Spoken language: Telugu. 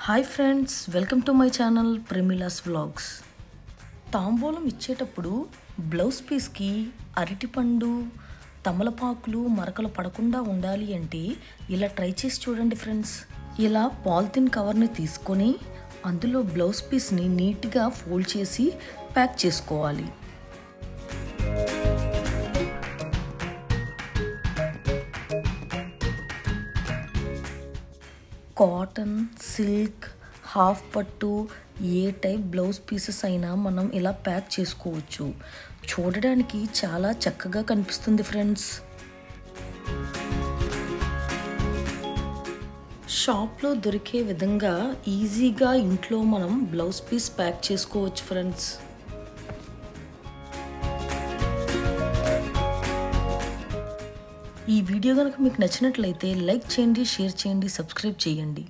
Hi friends, welcome to my channel Premila's vlogs. తాంబూలం ఇచ్చేటప్పుడు బ్లౌజ్ పీస్కి అరటిపండు, తమలపాకులు మరకలు పడకుండా ఉండాలి అంటే ఇలా ట్రై చేసి చూడండి ఫ్రెండ్స్. ఇలా పాలిథిన్ కవర్ని తీసుకొని అందులో బ్లౌజ్ పీస్ని నీట్గా ఫోల్డ్ చేసి ప్యాక్ చేసుకోవాలి. కాటన్, సిల్క్, హాఫ్ పట్టు ఏ టైప్ బ్లౌజ్ పీసెస్ అయినా మనం ఇలా ప్యాక్ చేసుకోవచ్చు. చూడడానికి చాలా చక్కగా కనిపిస్తుంది ఫ్రెండ్స్. షాప్లో దొరికే విధంగా ఈజీగా ఇంట్లో మనం బ్లౌజ్ పీస్ ప్యాక్ చేసుకోవచ్చు ఫ్రెండ్స్. ఈ వీడియో కనుక మీకు నచ్చినట్లయితే లైక్ చేయండి, షేర్ చేయండి, సబ్స్క్రైబ్ చేయండి.